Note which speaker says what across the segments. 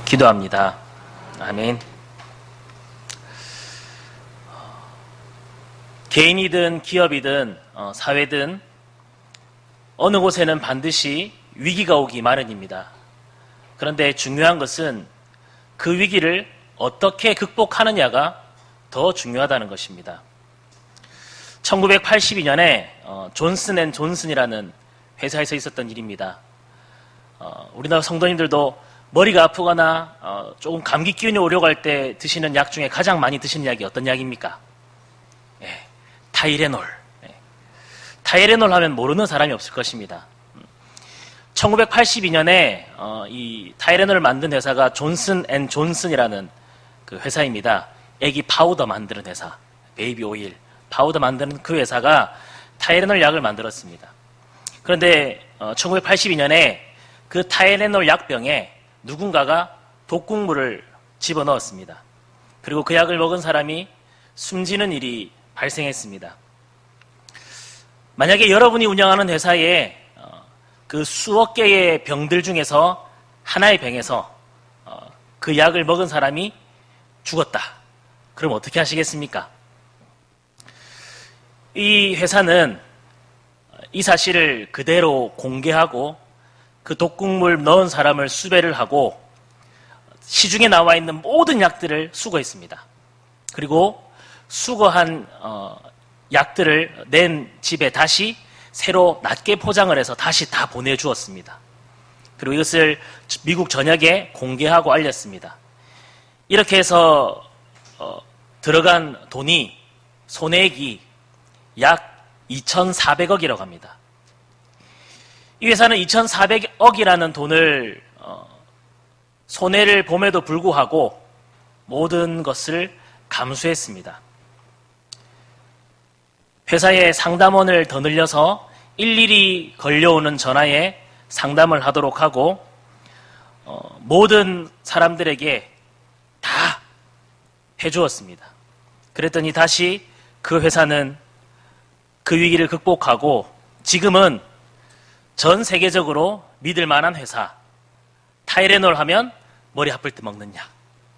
Speaker 1: 기도합니다. 아멘. 개인이든 기업이든 사회든 어느 곳에는 반드시 위기가 오기 마련입니다. 그런데 중요한 것은 그 위기를 어떻게 극복하느냐가 더 중요하다는 것입니다. 1982년에 존슨 앤 존슨이라는 회사에서 있었던 일입니다. 우리나라 성도님들도 머리가 아프거나 조금 감기 기운이 오려고 할 때 드시는 약 중에 가장 많이 드시는 약이 어떤 약입니까? 타이레놀. 타이레놀 하면 모르는 사람이 없을 것입니다. 1982년에 이 타이레놀을 만든 회사가 존슨 앤 존슨이라는 그 회사입니다. 애기 파우더 만드는 회사, 베이비 오일 파우더 만드는 그 회사가 타이레놀 약을 만들었습니다. 그런데 1982년에 그 타이레놀 약병에 누군가가 독극물을 집어넣었습니다. 그리고 그 약을 먹은 사람이 숨지는 일이 발생했습니다. 만약에 여러분이 운영하는 회사에 그 수억 개의 병들 중에서 하나의 병에서 그 약을 먹은 사람이 죽었다. 그럼 어떻게 하시겠습니까? 이 회사는 이 사실을 그대로 공개하고 그 독극물 넣은 사람을 수배를 하고 시중에 나와 있는 모든 약들을 수거했습니다. 그리고 수거한 약들을 낸 집에 다시 새로 낮게 포장을 해서 다시 다 보내주었습니다. 그리고 이것을 미국 전역에 공개하고 알렸습니다. 이렇게 해서 들어간 돈이 손해액이 약 2,400억이라고 합니다. 이 회사는 2,400억이라는 돈을 손해를 봄에도 불구하고 모든 것을 감수했습니다. 회사의 상담원을 더 늘려서 일일이 걸려오는 전화에 상담을 하도록 하고 모든 사람들에게 다 해주었습니다. 그랬더니 다시 그 회사는 그 위기를 극복하고 지금은 전 세계적으로 믿을 만한 회사, 타이레놀 하면 머리 아플 때 먹는 약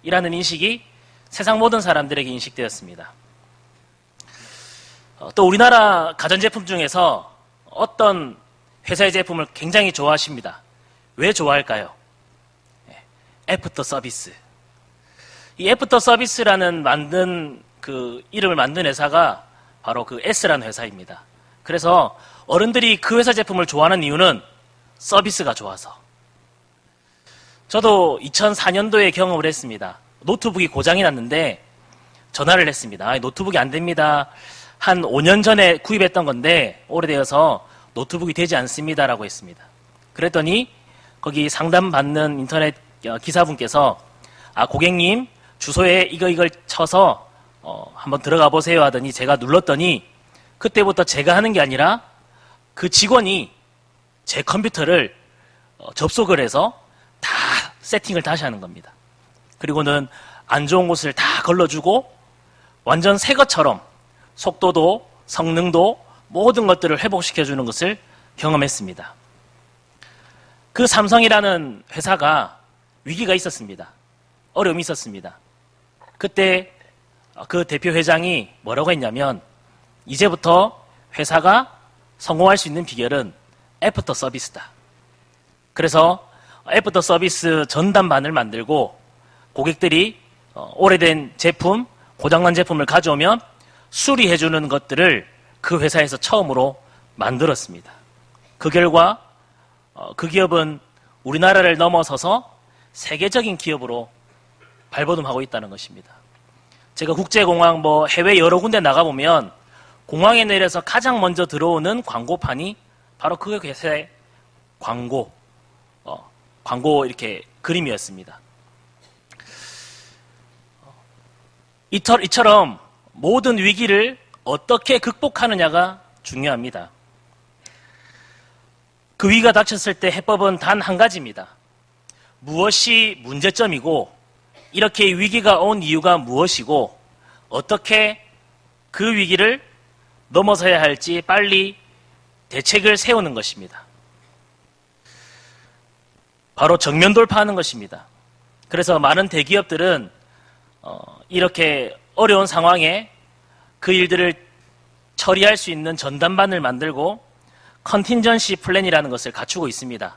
Speaker 1: 이라는 인식이 세상 모든 사람들에게 인식되었습니다. 또 우리나라 가전제품 중에서 어떤 회사의 제품을 굉장히 좋아하십니다. 왜 좋아할까요? 애프터 서비스. 이 애프터 서비스라는 그 이름을 만든 회사가 바로 그 S라는 회사입니다. 그래서 어른들이 그 회사 제품을 좋아하는 이유는 서비스가 좋아서. 저도 2004년도에 경험을 했습니다. 노트북이 고장이 났는데 전화를 했습니다. 노트북이 안 됩니다. 한 5년 전에 구입했던 건데 오래되어서 노트북이 되지 않습니다라고 했습니다. 그랬더니 거기 상담받는 인터넷 기사분께서 고객님 주소에 이걸 쳐서 한번 들어가 보세요 하더니 제가 눌렀더니 그때부터 제가 하는 게 아니라 그 직원이 제 컴퓨터를 접속을 해서 다 세팅을 다시 하는 겁니다. 그리고는 안 좋은 곳을 다 걸러주고 완전 새 것처럼 속도도 성능도 모든 것들을 회복시켜주는 것을 경험했습니다. 그 삼성이라는 회사가 위기가 있었습니다. 어려움이 있었습니다. 그때 그 대표 회장이 뭐라고 했냐면 이제부터 회사가 성공할 수 있는 비결은 애프터 서비스다. 그래서 애프터 서비스 전담반을 만들고 고객들이 오래된 제품, 고장난 제품을 가져오면 수리해주는 것들을 그 회사에서 처음으로 만들었습니다. 그 결과 그 기업은 우리나라를 넘어서서 세계적인 기업으로 발돋움하고 있다는 것입니다. 제가 국제공항 해외 여러 군데 나가보면 공항에 내려서 가장 먼저 들어오는 광고판이 바로 그 회사의 광고 이렇게 그림이었습니다. 이처럼 모든 위기를 어떻게 극복하느냐가 중요합니다. 그 위기가 닥쳤을 때 해법은 단 한 가지입니다. 무엇이 문제점이고 이렇게 위기가 온 이유가 무엇이고 어떻게 그 위기를 넘어서야 할지 빨리 대책을 세우는 것입니다. 바로 정면 돌파하는 것입니다. 그래서 많은 대기업들은 이렇게 어려운 상황에 그 일들을 처리할 수 있는 전담반을 만들고 컨틴전시 플랜이라는 것을 갖추고 있습니다.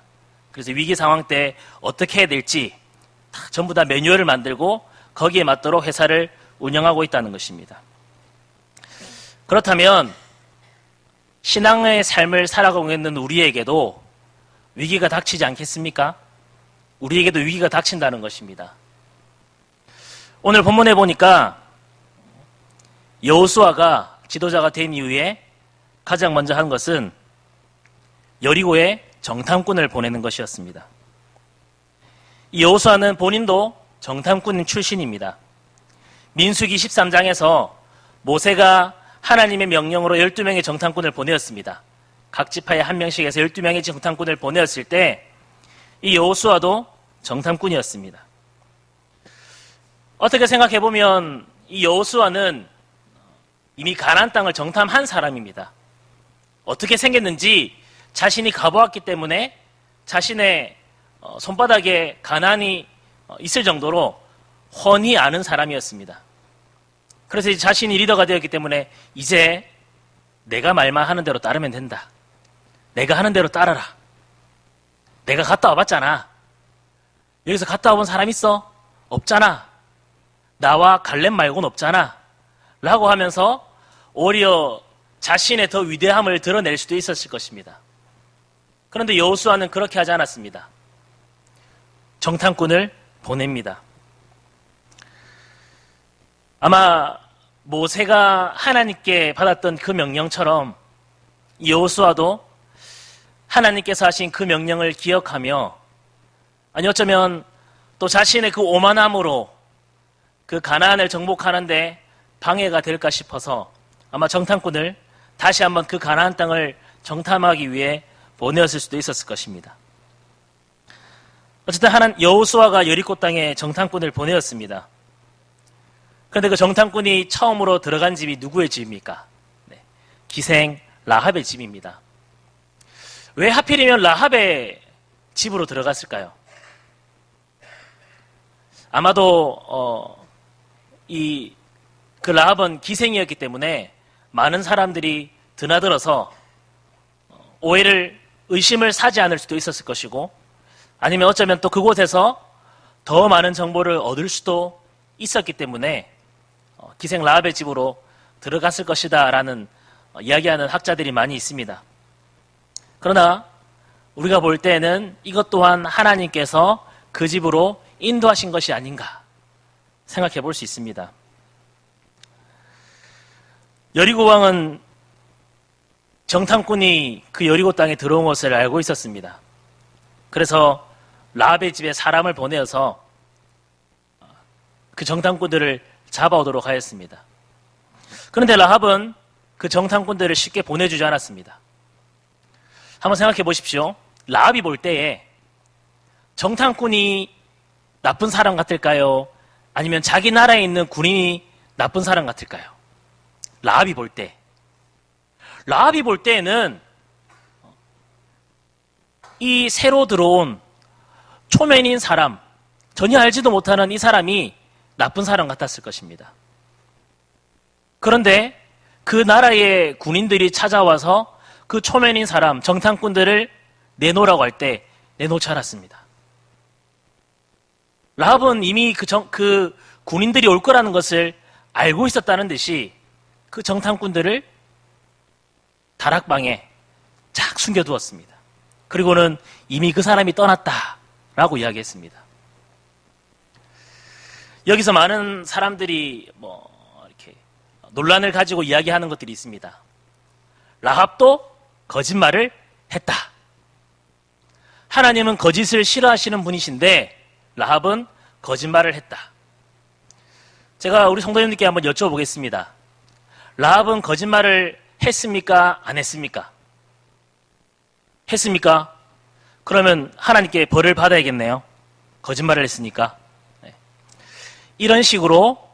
Speaker 1: 그래서 위기 상황 때 어떻게 해야 될지 전부 다 매뉴얼을 만들고 거기에 맞도록 회사를 운영하고 있다는 것입니다. 그렇다면 신앙의 삶을 살아가고 있는 우리에게도 위기가 닥치지 않겠습니까? 우리에게도 위기가 닥친다는 것입니다. 오늘 본문에 보니까 여호수아가 지도자가 된 이후에 가장 먼저 한 것은 여리고에 정탐꾼을 보내는 것이었습니다. 이 여호수아는 본인도 정탐꾼 출신입니다. 민수기 13장에서 모세가 하나님의 명령으로 12명의 정탐꾼을 보내었습니다. 각 지파에 한 명씩 해서 12명의 정탐꾼을 보내었을 때 이 여호수아도 정탐꾼이었습니다. 어떻게 생각해보면 이 여호수아는 이미 가나안 땅을 정탐한 사람입니다. 어떻게 생겼는지 자신이 가보았기 때문에 자신의 손바닥에 가나안이 있을 정도로 훤히 아는 사람이었습니다. 그래서 자신이 리더가 되었기 때문에 이제 내가 말만 하는 대로 따르면 된다. 내가 하는 대로 따라라. 내가 갔다 와봤잖아. 여기서 갔다 와본 사람 있어? 없잖아. 나와 갈렙 말고는 없잖아. 라고 하면서 오히려 자신의 더 위대함을 드러낼 수도 있었을 것입니다. 그런데 여호수아는 그렇게 하지 않았습니다. 정탐꾼을 보냅니다. 아마 모세가 하나님께 받았던 그 명령처럼 여호수아도 하나님께서 하신 그 명령을 기억하며, 아니 어쩌면 또 자신의 그 오만함으로 그 가나안을 정복하는데 방해가 될까 싶어서 아마 정탐꾼을 다시 한번 그 가나안 땅을 정탐하기 위해 보내었을 수도 있었을 것입니다. 어쨌든 여호수아가 여리고 땅에 정탐꾼을 보내었습니다. 그런데 그 정탐꾼이 처음으로 들어간 집이 누구의 집입니까? 네, 기생 라합의 집입니다. 왜 하필이면 라합의 집으로 들어갔을까요? 아마도 그 라합은 기생이었기 때문에 많은 사람들이 드나들어서 의심을 사지 않을 수도 있었을 것이고, 아니면 어쩌면 또 그곳에서 더 많은 정보를 얻을 수도 있었기 때문에 기생 라합의 집으로 들어갔을 것이다 라는 이야기하는 학자들이 많이 있습니다. 그러나 우리가 볼 때에는 이것 또한 하나님께서 그 집으로 인도하신 것이 아닌가 생각해 볼 수 있습니다. 여리고 왕은 정탐꾼이 그 여리고 땅에 들어온 것을 알고 있었습니다. 그래서 라합의 집에 사람을 보내어서 그 정탐꾼들을 잡아오도록 하였습니다. 그런데 라합은 그 정탐꾼들을 쉽게 보내주지 않았습니다. 한번 생각해 보십시오. 라합이 볼 때에 정탐꾼이 나쁜 사람 같을까요? 아니면 자기 나라에 있는 군인이 나쁜 사람 같을까요? 라합이 볼 때에는 이 새로 들어온 초면인 사람, 전혀 알지도 못하는 이 사람이 나쁜 사람 같았을 것입니다. 그런데 그 나라의 군인들이 찾아와서 그 초면인 사람, 정탐꾼들을 내놓으라고 할 때 내놓지 않았습니다. 라합은 이미 그 군인들이 올 거라는 것을 알고 있었다는 듯이 그 정탐꾼들을 다락방에 쫙 숨겨두었습니다. 그리고는 이미 그 사람이 떠났다라고 이야기했습니다. 여기서 많은 사람들이 이렇게 논란을 가지고 이야기하는 것들이 있습니다. 라합도 거짓말을 했다. 하나님은 거짓을 싫어하시는 분이신데 라합은 거짓말을 했다. 제가 우리 성도님들께 한번 여쭤보겠습니다. 라합은 거짓말을 했습니까? 안 했습니까? 했습니까? 그러면 하나님께 벌을 받아야겠네요. 거짓말을 했으니까. 네. 이런 식으로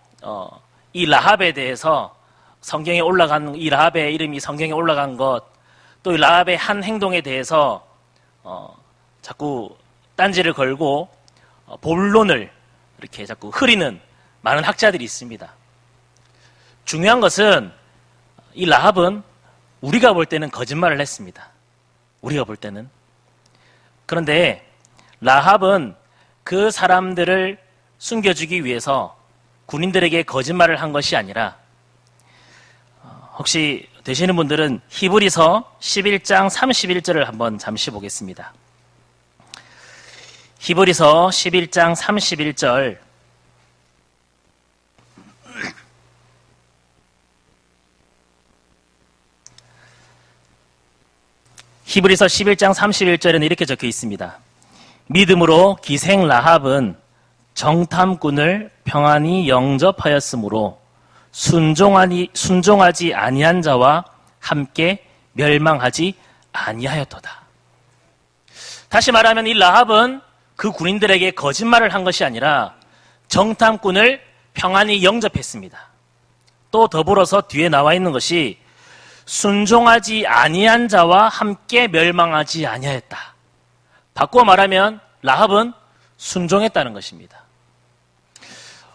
Speaker 1: 이 라합에 대해서 성경에 올라간 이 라합의 이름이 성경에 올라간 것, 또 이 라합의 한 행동에 대해서 자꾸 딴지를 걸고 본론을 이렇게 자꾸 흐리는 많은 학자들이 있습니다. 중요한 것은 이 라합은 우리가 볼 때는 거짓말을 했습니다. 우리가 볼 때는. 그런데 라합은 그 사람들을 숨겨주기 위해서 군인들에게 거짓말을 한 것이 아니라, 혹시 되시는 분들은 히브리서 11장 31절을 한번 잠시 보겠습니다. 히브리서 11장 31절. 히브리서 11장 31절에는 이렇게 적혀 있습니다. 믿음으로 기생 라합은 정탐꾼을 평안히 영접하였으므로 순종하지 아니한 자와 함께 멸망하지 아니하였도다. 다시 말하면 이 라합은 그 군인들에게 거짓말을 한 것이 아니라 정탐꾼을 평안히 영접했습니다. 또 더불어서 뒤에 나와 있는 것이 순종하지 아니한 자와 함께 멸망하지 아니하였다. 바꾸어 말하면 라합은 순종했다는 것입니다.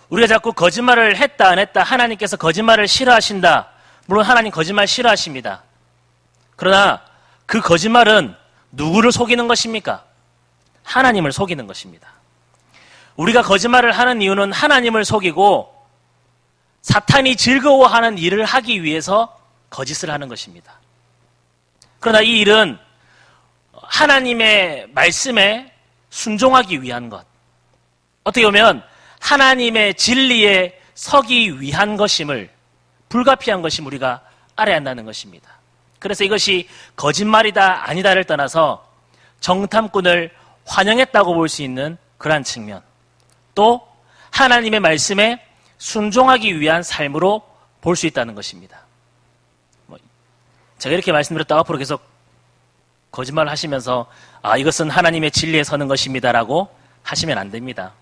Speaker 1: 우리가 자꾸 거짓말을 했다 안 했다, 하나님께서 거짓말을 싫어하신다. 물론 하나님 거짓말 싫어하십니다. 그러나 그 거짓말은 누구를 속이는 것입니까? 하나님을 속이는 것입니다. 우리가 거짓말을 하는 이유는 하나님을 속이고 사탄이 즐거워하는 일을 하기 위해서 거짓을 하는 것입니다. 그러나 이 일은 하나님의 말씀에 순종하기 위한 것, 어떻게 보면 하나님의 진리에 서기 위한 것임을, 불가피한 것임 우리가 알아야 한다는 것입니다. 그래서 이것이 거짓말이다 아니다를 떠나서 정탐꾼을 환영했다고 볼 수 있는 그러한 측면, 또 하나님의 말씀에 순종하기 위한 삶으로 볼 수 있다는 것입니다. 제가 이렇게 말씀드렸다가 앞으로 계속 거짓말을 하시면서 이것은 하나님의 진리에 서는 것입니다라고 하시면 안 됩니다.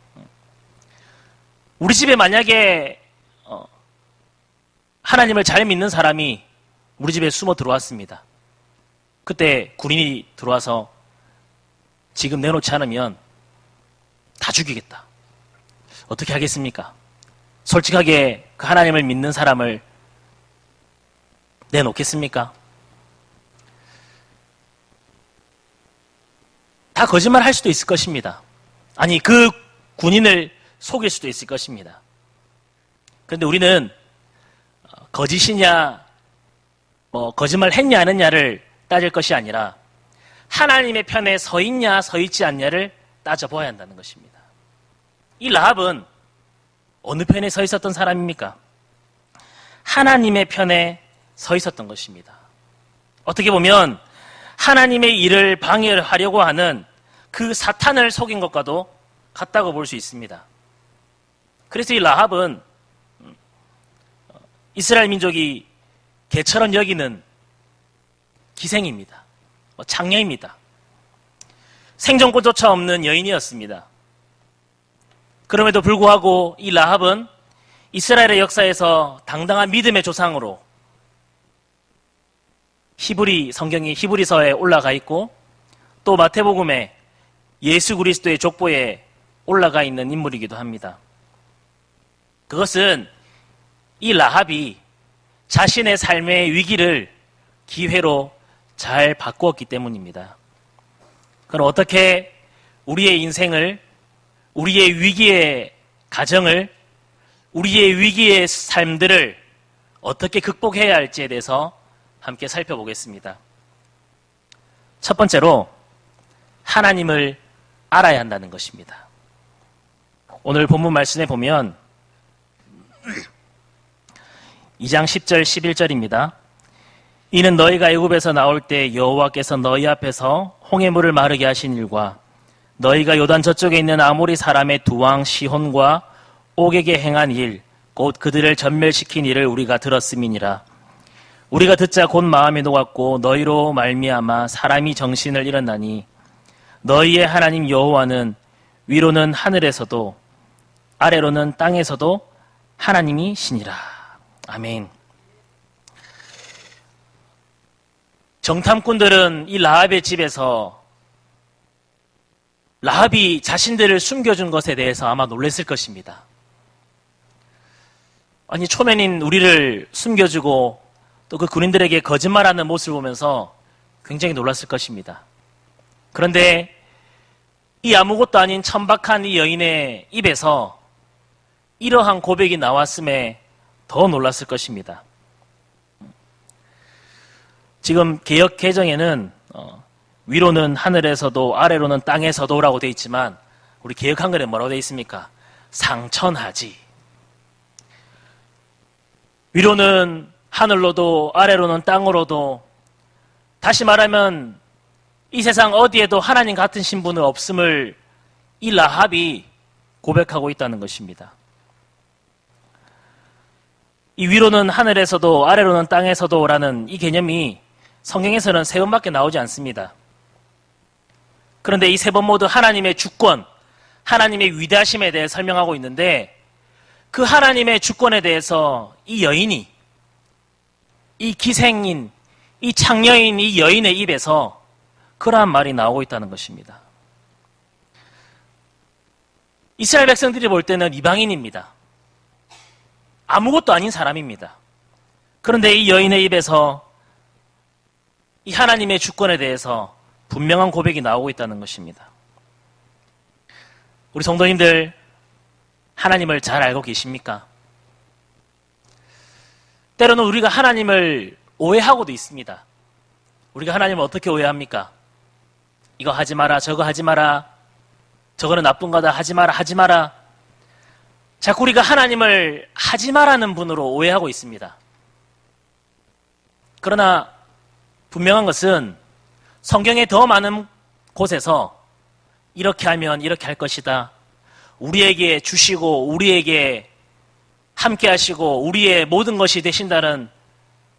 Speaker 1: 우리 집에 만약에 하나님을 잘 믿는 사람이 우리 집에 숨어 들어왔습니다. 그때 군인이 들어와서 지금 내놓지 않으면 다 죽이겠다. 어떻게 하겠습니까? 솔직하게 그 하나님을 믿는 사람을 내놓겠습니까? 다 거짓말 할 수도 있을 것입니다. 아니, 그 군인을 속일 수도 있을 것입니다. 그런데 우리는 거짓이냐, 거짓말 했냐 안 했냐를 따질 것이 아니라 하나님의 편에 서 있냐 서 있지 않냐를 따져보아야 한다는 것입니다. 이 라합은 어느 편에 서 있었던 사람입니까? 하나님의 편에 서 있었던 것입니다. 어떻게 보면 하나님의 일을 방해하려고 하는 그 사탄을 속인 것과도 같다고 볼 수 있습니다. 그래서 이 라합은 이스라엘 민족이 개처럼 여기는 기생입니다. 장녀입니다. 생존권조차 없는 여인이었습니다. 그럼에도 불구하고 이 라합은 이스라엘의 역사에서 당당한 믿음의 조상으로 성경이 히브리서에 올라가 있고, 또 마태복음에 예수 그리스도의 족보에 올라가 있는 인물이기도 합니다. 그것은 이 라합이 자신의 삶의 위기를 기회로 잘 바꾸었기 때문입니다. 그럼 어떻게 우리의 인생을, 우리의 위기의 가정을, 우리의 위기의 삶들을 어떻게 극복해야 할지에 대해서 함께 살펴보겠습니다. 첫 번째로 하나님을 알아야 한다는 것입니다. 오늘 본문 말씀에 보면 2장 10절 11절입니다. 이는 너희가 애굽에서 나올 때 여호와께서 너희 앞에서 홍해물을 마르게 하신 일과 너희가 요단 저쪽에 있는 아모리 사람의 두 왕 시혼과 옥에게 행한 일, 곧 그들을 전멸시킨 일을 우리가 들었음이니라. 우리가 듣자 곧 마음이 녹았고 너희로 말미암아 사람이 정신을 잃었나니 너희의 하나님 여호와는 위로는 하늘에서도 아래로는 땅에서도 하나님이시니라. 아멘. 정탐꾼들은 이 라합의 집에서 라합이 자신들을 숨겨준 것에 대해서 아마 놀랐을 것입니다. 아니, 초면인 우리를 숨겨주고 또 그 군인들에게 거짓말하는 모습을 보면서 굉장히 놀랐을 것입니다. 그런데 이 아무것도 아닌 천박한 이 여인의 입에서 이러한 고백이 나왔음에 더 놀랐을 것입니다. 지금 개역 개정에는 위로는 하늘에서도 아래로는 땅에서도라고 되어 있지만 우리 개역 한글에 뭐라고 되어 있습니까? 상천하지. 위로는 하늘로도 아래로는 땅으로도, 다시 말하면 이 세상 어디에도 하나님 같은 신분은 없음을 이 라합이 고백하고 있다는 것입니다. 이 위로는 하늘에서도 아래로는 땅에서도 라는 이 개념이 성경에서는 3번밖에 나오지 않습니다. 그런데 이 3번 모두 하나님의 주권, 하나님의 위대하심에 대해 설명하고 있는데, 그 하나님의 주권에 대해서 이 여인이, 이 기생인, 이 창녀인 이 여인의 입에서 그러한 말이 나오고 있다는 것입니다. 이스라엘 백성들이 볼 때는 이방인입니다. 아무것도 아닌 사람입니다. 그런데 이 여인의 입에서 이 하나님의 주권에 대해서 분명한 고백이 나오고 있다는 것입니다. 우리 성도님들, 하나님을 잘 알고 계십니까? 때로는 우리가 하나님을 오해하고도 있습니다. 우리가 하나님을 어떻게 오해합니까? 이거 하지 마라, 저거 하지 마라, 저거는 나쁜 거다, 하지 마라, 하지 마라. 자꾸 우리가 하나님을 하지 마라는 분으로 오해하고 있습니다. 그러나 분명한 것은 성경의 더 많은 곳에서 이렇게 하면 이렇게 할 것이다, 우리에게 주시고 우리에게 함께 하시고 우리의 모든 것이 되신다는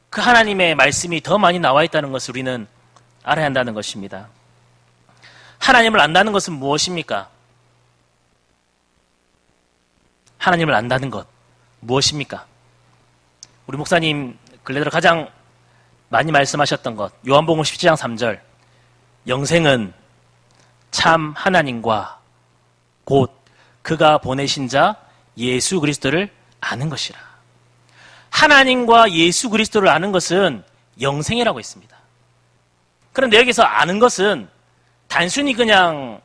Speaker 1: 그 하나님의 말씀이 더 많이 나와 있다는 것을 우리는 알아야 한다는 것입니다. 하나님을 안다는 것은 무엇입니까? 하나님을 안다는 것 무엇입니까? 우리 목사님 근래 들어 가장 많이 말씀하셨던 것, 요한복음 17장 3절, 영생은 참 하나님과 곧 그가 보내신 자 예수 그리스도를 아는 것이라. 하나님과 예수 그리스도를 아는 것은 영생이라고 했습니다. 그런데 여기서 아는 것은 단순히 그냥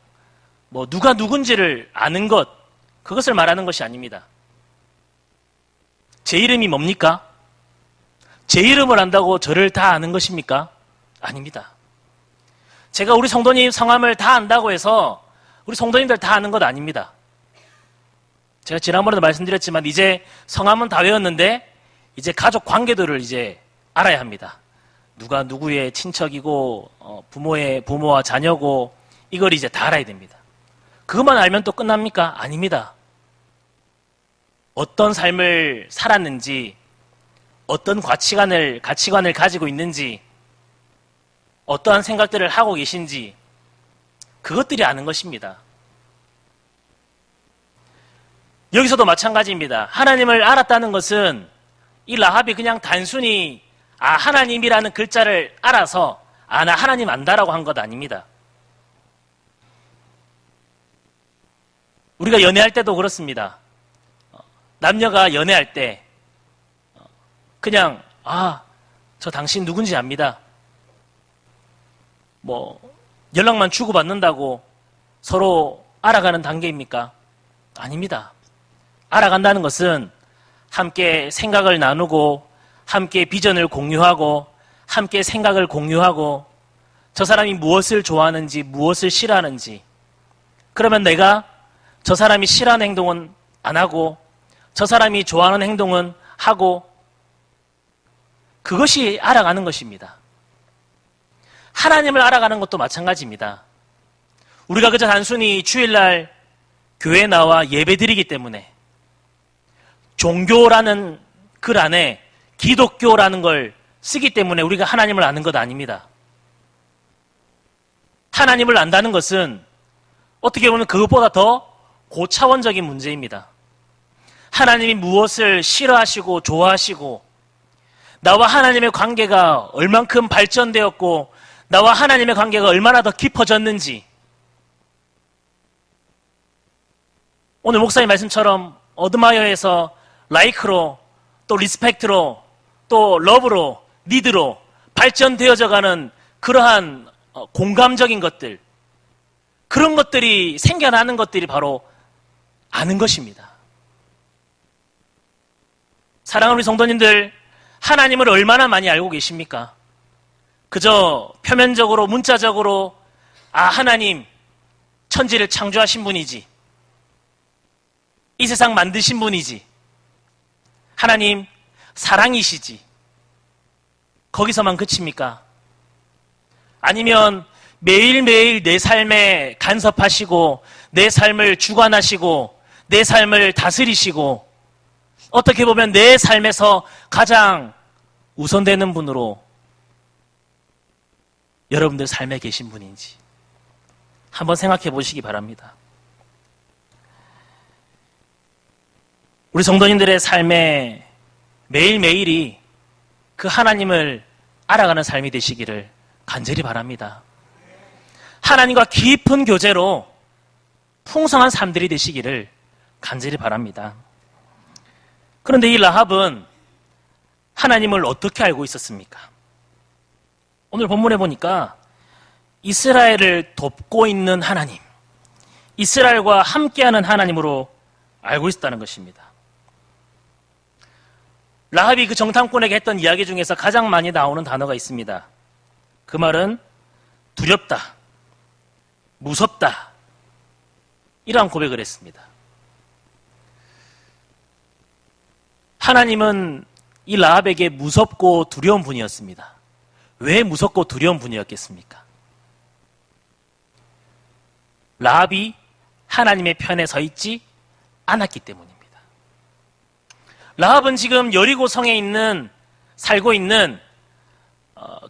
Speaker 1: 누가 누군지를 아는 것, 그것을 말하는 것이 아닙니다. 제 이름이 뭡니까? 제 이름을 안다고 저를 다 아는 것입니까? 아닙니다. 제가 우리 성도님 성함을 다 안다고 해서 우리 성도님들 다 아는 것 아닙니다. 제가 지난번에도 말씀드렸지만 이제 성함은 다 외웠는데 이제 가족 관계들을 이제 알아야 합니다. 누가 누구의 친척이고 부모의 부모와 자녀고 이걸 이제 다 알아야 됩니다. 그것만 알면 또 끝납니까? 아닙니다. 어떤 삶을 살았는지, 어떤 가치관을 가지고 있는지, 어떠한 생각들을 하고 계신지, 그것들이 아는 것입니다. 여기서도 마찬가지입니다. 하나님을 알았다는 것은 이 라합이 그냥 단순히 하나님이라는 글자를 알아서 나 하나님 안다라고 한 것 아닙니다. 우리가 연애할 때도 그렇습니다. 남녀가 연애할 때 그냥 저 당신 누군지 압니다. 연락만 주고받는다고 서로 알아가는 단계입니까? 아닙니다. 알아간다는 것은 함께 생각을 나누고 함께 비전을 공유하고 함께 생각을 공유하고 저 사람이 무엇을 좋아하는지 무엇을 싫어하는지, 그러면 내가 저 사람이 싫어하는 행동은 안 하고 저 사람이 좋아하는 행동은 하고, 그것이 알아가는 것입니다. 하나님을 알아가는 것도 마찬가지입니다. 우리가 그저 단순히 주일날 교회에 나와 예배드리기 때문에 종교라는 글 안에 기독교라는 걸 쓰기 때문에 우리가 하나님을 아는 것 아닙니다. 하나님을 안다는 것은 어떻게 보면 그것보다 더 고차원적인 문제입니다. 하나님이 무엇을 싫어하시고 좋아하시고, 나와 하나님의 관계가 얼만큼 발전되었고 나와 하나님의 관계가 얼마나 더 깊어졌는지, 오늘 목사님 말씀처럼 어드마이어에서 라이크로, 또 리스펙트로, 또 러브로, 니드로 발전되어져 가는 그러한 공감적인 것들, 그런 것들이 생겨나는 것들이 바로 아는 것입니다. 사랑하는 우리 성도님들, 하나님을 얼마나 많이 알고 계십니까? 그저 표면적으로, 문자적으로 하나님 천지를 창조하신 분이지, 이 세상 만드신 분이지, 하나님 사랑이시지, 거기서만 그칩니까? 아니면 매일매일 내 삶에 간섭하시고 내 삶을 주관하시고 내 삶을 다스리시고 어떻게 보면 내 삶에서 가장 우선되는 분으로 여러분들 삶에 계신 분인지 한번 생각해 보시기 바랍니다. 우리 성도님들의 삶에 매일매일이 그 하나님을 알아가는 삶이 되시기를 간절히 바랍니다. 하나님과 깊은 교제로 풍성한 삶들이 되시기를 간절히 바랍니다. 그런데 이 라합은 하나님을 어떻게 알고 있었습니까? 오늘 본문에 보니까 이스라엘을 돕고 있는 하나님, 이스라엘과 함께하는 하나님으로 알고 있었다는 것입니다. 라합이 그 정탐꾼에게 했던 이야기 중에서 가장 많이 나오는 단어가 있습니다. 그 말은 두렵다, 무섭다, 이러한 고백을 했습니다. 하나님은 이 라합에게 무섭고 두려운 분이었습니다. 왜 무섭고 두려운 분이었겠습니까? 라합이 하나님의 편에 서 있지 않았기 때문입니다. 라합은 지금 여리고 성에 살고 있는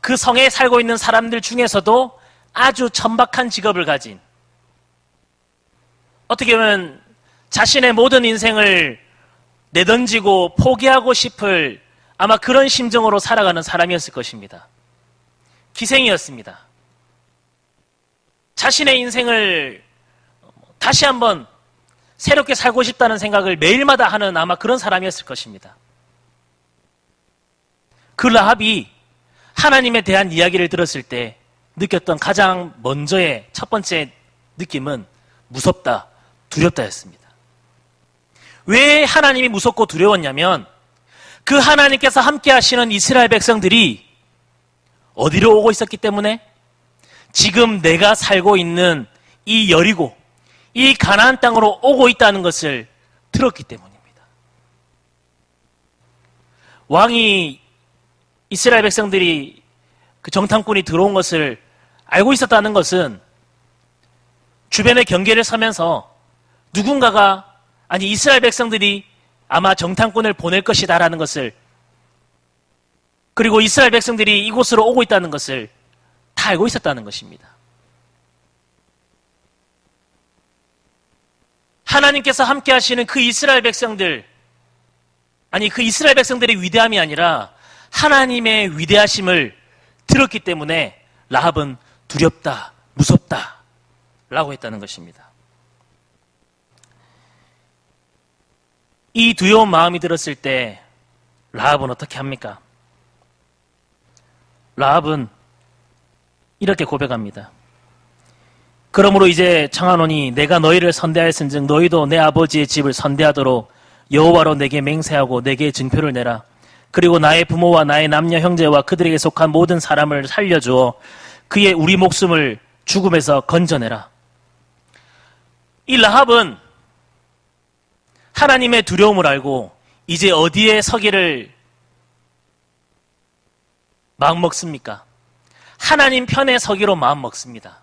Speaker 1: 그 성에 살고 있는 사람들 중에서도 아주 천박한 직업을 가진, 어떻게 보면 자신의 모든 인생을 내던지고 포기하고 싶을 아마 그런 심정으로 살아가는 사람이었을 것입니다. 기생이었습니다. 자신의 인생을 다시 한번 새롭게 살고 싶다는 생각을 매일마다 하는 아마 그런 사람이었을 것입니다. 그 라합이 하나님에 대한 이야기를 들었을 때 느꼈던 가장 먼저의 첫 번째 느낌은 무섭다, 두렵다였습니다. 왜 하나님이 무섭고 두려웠냐면 그 하나님께서 함께 하시는 이스라엘 백성들이 어디로 오고 있었기 때문에, 지금 내가 살고 있는 이 여리고, 이 가나안 땅으로 오고 있다는 것을 들었기 때문입니다. 왕이 이스라엘 백성들이 그 정탐꾼이 들어온 것을 알고 있었다는 것은 주변의 경계를 서면서 누군가가, 아니 이스라엘 백성들이 아마 정탐꾼을 보낼 것이다라는 것을, 그리고 이스라엘 백성들이 이곳으로 오고 있다는 것을 다 알고 있었다는 것입니다. 하나님께서 함께 하시는 그 이스라엘 백성들, 아니 그 이스라엘 백성들의 위대함이 아니라 하나님의 위대하심을 들었기 때문에 라합은 두렵다, 무섭다 라고 했다는 것입니다. 이 두려운 마음이 들었을 때 라합은 어떻게 합니까? 라합은 이렇게 고백합니다. 그러므로 이제 청하노니 내가 너희를 선대하였은즉 너희도 내 아버지의 집을 선대하도록 여호와로 내게 맹세하고 내게 증표를 내라. 그리고 나의 부모와 나의 남녀 형제와 그들에게 속한 모든 사람을 살려주어 그의 우리 목숨을 죽음에서 건져내라. 이 라합은 하나님의 두려움을 알고 이제 어디에 서기를 마음먹습니까? 하나님 편에 서기로 마음먹습니다.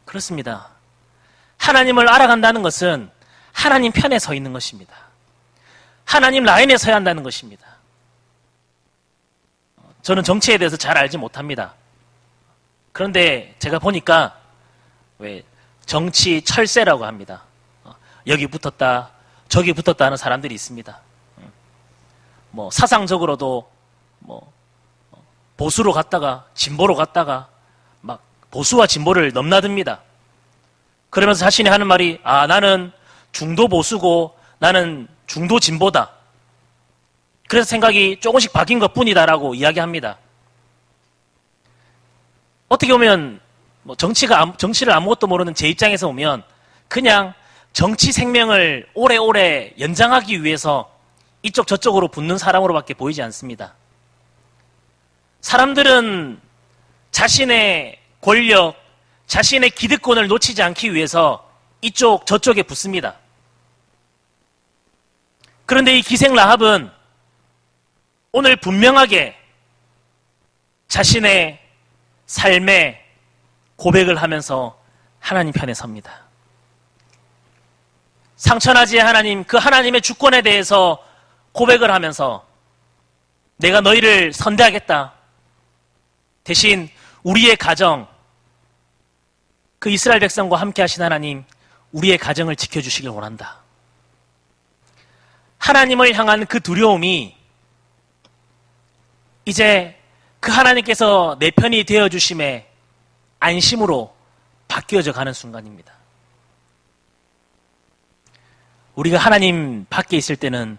Speaker 1: 그렇습니다. 하나님을 알아간다는 것은 하나님 편에 서 있는 것입니다. 하나님 라인에 서야 한다는 것입니다. 저는 정치에 대해서 잘 알지 못합니다. 그런데 제가 보니까 왜 정치 철새라고 합니다. 여기 붙었다, 저기 붙었다 하는 사람들이 있습니다. 뭐 사상적으로도 뭐 보수로 갔다가 진보로 갔다가 막 보수와 진보를 넘나듭니다. 그러면서 자신이 하는 말이 나는 중도 보수고 나는 중도 진보다. 그래서 생각이 조금씩 바뀐 것 뿐이다라고 이야기합니다. 어떻게 보면 정치를 아무것도 모르는 제 입장에서 보면 그냥 정치 생명을 오래오래 연장하기 위해서 이쪽 저쪽으로 붙는 사람으로밖에 보이지 않습니다. 사람들은 자신의 권력, 자신의 기득권을 놓치지 않기 위해서 이쪽 저쪽에 붙습니다. 그런데 이 기생 라합은 오늘 분명하게 자신의 삶의 고백을 하면서 하나님 편에 섭니다. 상천하지의 하나님, 그 하나님의 주권에 대해서 고백을 하면서 내가 너희를 선대하겠다. 대신 우리의 가정, 그 이스라엘 백성과 함께 하신 하나님, 우리의 가정을 지켜주시길 원한다. 하나님을 향한 그 두려움이 이제 그 하나님께서 내 편이 되어주심에 안심으로 바뀌어져 가는 순간입니다. 우리가 하나님 밖에 있을 때는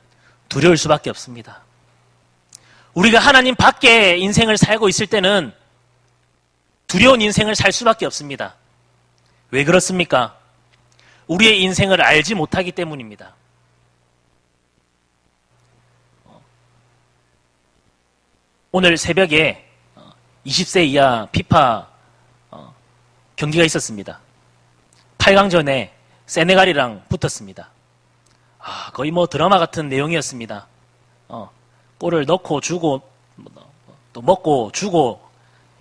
Speaker 1: 두려울 수밖에 없습니다. 우리가 하나님 밖에 인생을 살고 있을 때는 두려운 인생을 살 수밖에 없습니다. 왜 그렇습니까? 우리의 인생을 알지 못하기 때문입니다. 오늘 새벽에 20세 이하 피파 경기가 있었습니다. 8강전에 세네갈이랑 붙었습니다. 거의 드라마 같은 내용이었습니다. 골을 넣고 주고 또 먹고 주고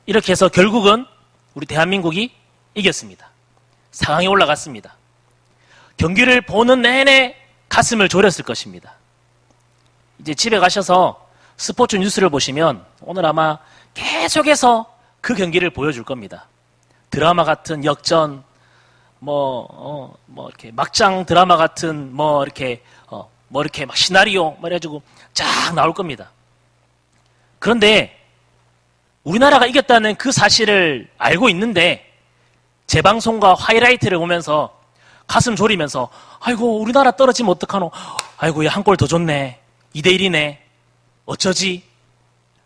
Speaker 1: 이렇게 해서 결국은 우리 대한민국이 이겼습니다. 4강에 올라갔습니다. 경기를 보는 내내 가슴을 졸였을 것입니다. 이제 집에 가셔서 스포츠 뉴스를 보시면 오늘 아마 계속해서 그 경기를 보여줄 겁니다. 드라마 같은 역전, 이렇게 막장 드라마 같은, 이렇게 막 시나리오, 해가지고 쫙 나올 겁니다. 그런데 우리나라가 이겼다는 그 사실을 알고 있는데 재방송과 하이라이트를 보면서 가슴 졸이면서 아이고, 우리나라 떨어지면 어떡하노? 아이고, 한 골 더 줬네. 2대1이네. 어쩌지?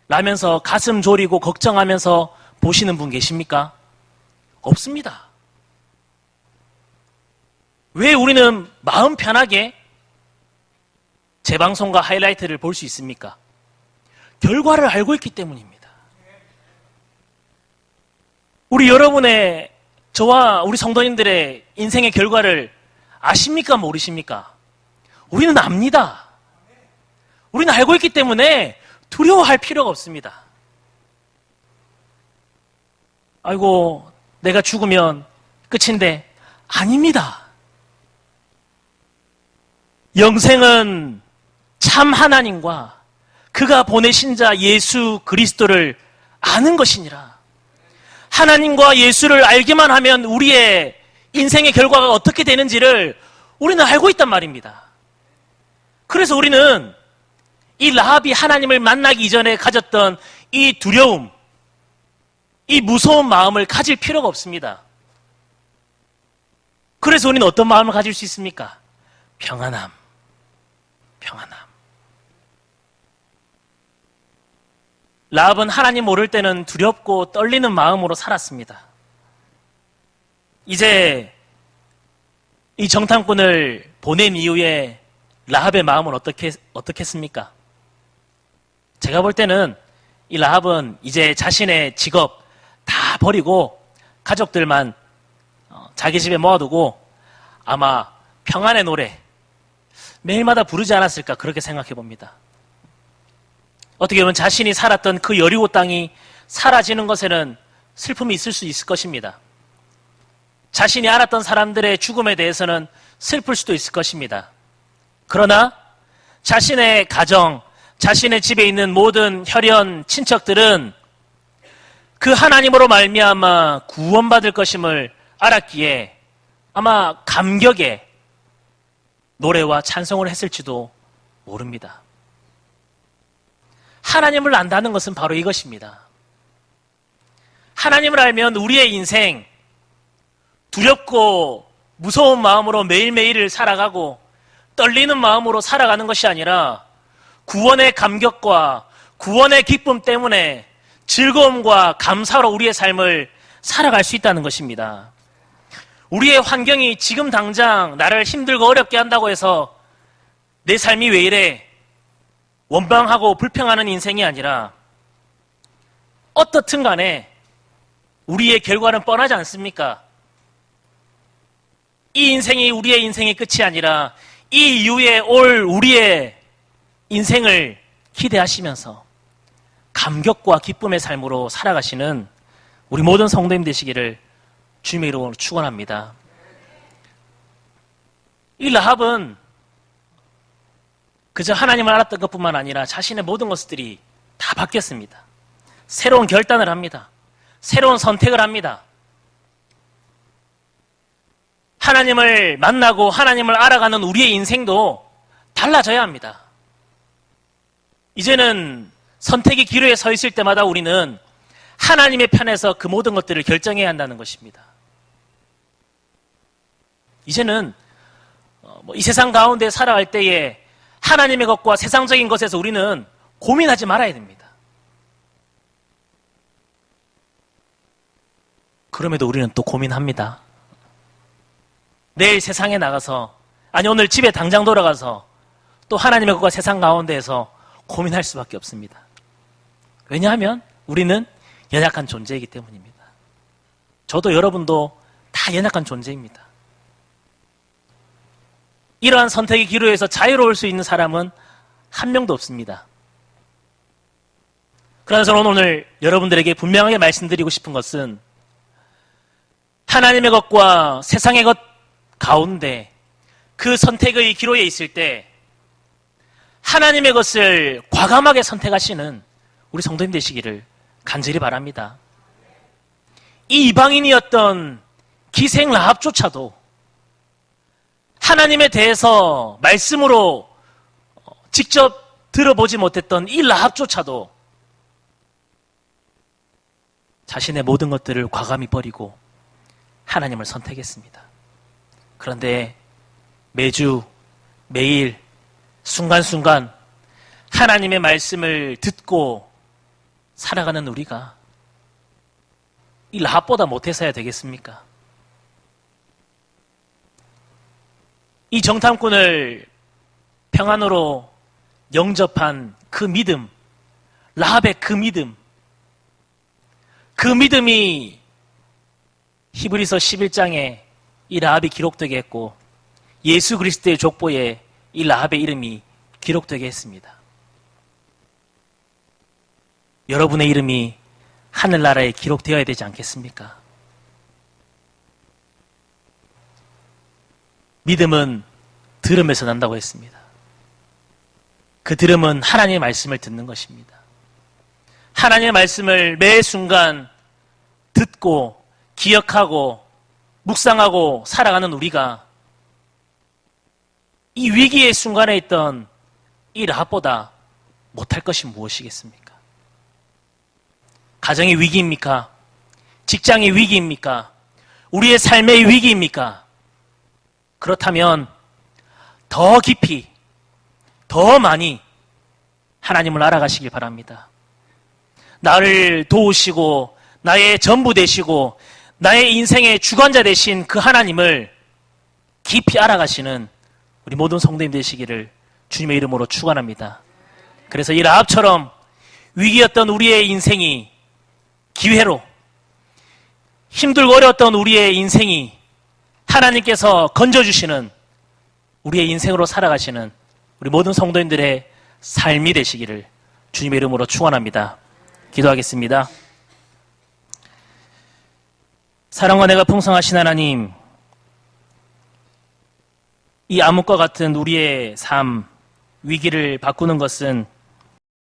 Speaker 1: 라면서 가슴 졸이고 걱정하면서 보시는 분 계십니까? 없습니다. 왜 우리는 마음 편하게 재방송과 하이라이트를 볼 수 있습니까? 결과를 알고 있기 때문입니다. 우리 여러분의, 저와 우리 성도님들의 인생의 결과를 아십니까? 모르십니까? 우리는 압니다. 우리는 알고 있기 때문에 두려워할 필요가 없습니다. 아이고, 내가 죽으면 끝인데, 아닙니다. 영생은 참 하나님과 그가 보내신 자 예수 그리스도를 아는 것이니라. 하나님과 예수를 알기만 하면 우리의 인생의 결과가 어떻게 되는지를 우리는 알고 있단 말입니다. 그래서 우리는 이 라합이 하나님을 만나기 이전에 가졌던 이 두려움, 이 무서운 마음을 가질 필요가 없습니다. 그래서 우리는 어떤 마음을 가질 수 있습니까? 평안함. 라합은 하나님 모를 때는 두렵고 떨리는 마음으로 살았습니다. 이제 이 정탐꾼을 보낸 이후에 라합의 마음은 어떻겠습니까? 제가 볼 때는 이 라합은 이제 자신의 직업 다 버리고 가족들만 자기 집에 모아두고 아마 평안의 노래 매일마다 부르지 않았을까 그렇게 생각해 봅니다. 어떻게 보면 자신이 살았던 그 여리고 땅이 사라지는 것에는 슬픔이 있을 수 있을 것입니다. 자신이 알았던 사람들의 죽음에 대해서는 슬플 수도 있을 것입니다. 그러나 자신의 가정, 자신의 집에 있는 모든 혈연, 친척들은 그 하나님으로 말미암아 구원받을 것임을 알았기에 아마 감격에 노래와 찬송을 했을지도 모릅니다. 하나님을 안다는 것은 바로 이것입니다. 하나님을 알면 우리의 인생 두렵고 무서운 마음으로 매일매일을 살아가고 떨리는 마음으로 살아가는 것이 아니라 구원의 감격과 구원의 기쁨 때문에 즐거움과 감사로 우리의 삶을 살아갈 수 있다는 것입니다. 우리의 환경이 지금 당장 나를 힘들고 어렵게 한다고 해서 내 삶이 왜 이래 원망하고 불평하는 인생이 아니라 어떻든 간에 우리의 결과는 뻔하지 않습니까? 이 인생이 우리의 인생의 끝이 아니라 이 이후에 올 우리의 인생을 기대하시면서 감격과 기쁨의 삶으로 살아가시는 우리 모든 성도님 되시기를 주님의 이름으로 축원합니다. 이 라합은 그저 하나님을 알았던 것뿐만 아니라 자신의 모든 것들이 다 바뀌었습니다. 새로운 결단을 합니다. 새로운 선택을 합니다. 하나님을 만나고 하나님을 알아가는 우리의 인생도 달라져야 합니다. 이제는 선택의 기로에 서 있을 때마다 우리는 하나님의 편에서 그 모든 것들을 결정해야 한다는 것입니다. 이제는 이 세상 가운데 살아갈 때에 하나님의 것과 세상적인 것에서 우리는 고민하지 말아야 됩니다. 그럼에도 우리는 또 고민합니다. 내일 세상에 나가서, 아니 오늘 집에 당장 돌아가서 또 하나님의 것과 세상 가운데에서 고민할 수밖에 없습니다. 왜냐하면 우리는 연약한 존재이기 때문입니다. 저도 여러분도 다 연약한 존재입니다. 이러한 선택의 기로에서 자유로울 수 있는 사람은 한 명도 없습니다. 그래서 저는 오늘 여러분들에게 분명하게 말씀드리고 싶은 것은 하나님의 것과 세상의 것 가운데 그 선택의 기로에 있을 때 하나님의 것을 과감하게 선택하시는 우리 성도님 되시기를 간절히 바랍니다. 이 이방인이었던 기생 라합조차도 하나님에 대해서 말씀으로 직접 들어보지 못했던 이 라합조차도 자신의 모든 것들을 과감히 버리고 하나님을 선택했습니다. 그런데 매주, 매일, 순간순간 하나님의 말씀을 듣고 살아가는 우리가 이 라합보다 못해서야 되겠습니까? 이 정탐꾼을 평안으로 영접한 그 믿음, 라합의 그 믿음이 히브리서 11장에 이 라합이 기록되게 했고 예수 그리스도의 족보에 이 라합의 이름이 기록되게 했습니다. 여러분의 이름이 하늘나라에 기록되어야 되지 않겠습니까? 믿음은 들음에서 난다고 했습니다. 그 들음은 하나님의 말씀을 듣는 것입니다. 하나님의 말씀을 매 순간 듣고 기억하고 묵상하고 살아가는 우리가 이 위기의 순간에 있던 이 라합보다 못할 것이 무엇이겠습니까? 가정의 위기입니까? 직장의 위기입니까? 우리의 삶의 위기입니까? 그렇다면 더 깊이, 더 많이 하나님을 알아가시길 바랍니다. 나를 도우시고 나의 전부 되시고 나의 인생의 주관자 되신 그 하나님을 깊이 알아가시는 우리 모든 성도님 되시기를 주님의 이름으로 축원합니다. 그래서 이 라합처럼 위기였던 우리의 인생이 기회로, 힘들고 어려웠던 우리의 인생이 하나님께서 건져주시는 우리의 인생으로 살아가시는 우리 모든 성도님들의 삶이 되시기를 주님의 이름으로 축원합니다. 기도하겠습니다. 사랑과 내가 풍성하신 하나님, 이 암흑과 같은 우리의 삶, 위기를 바꾸는 것은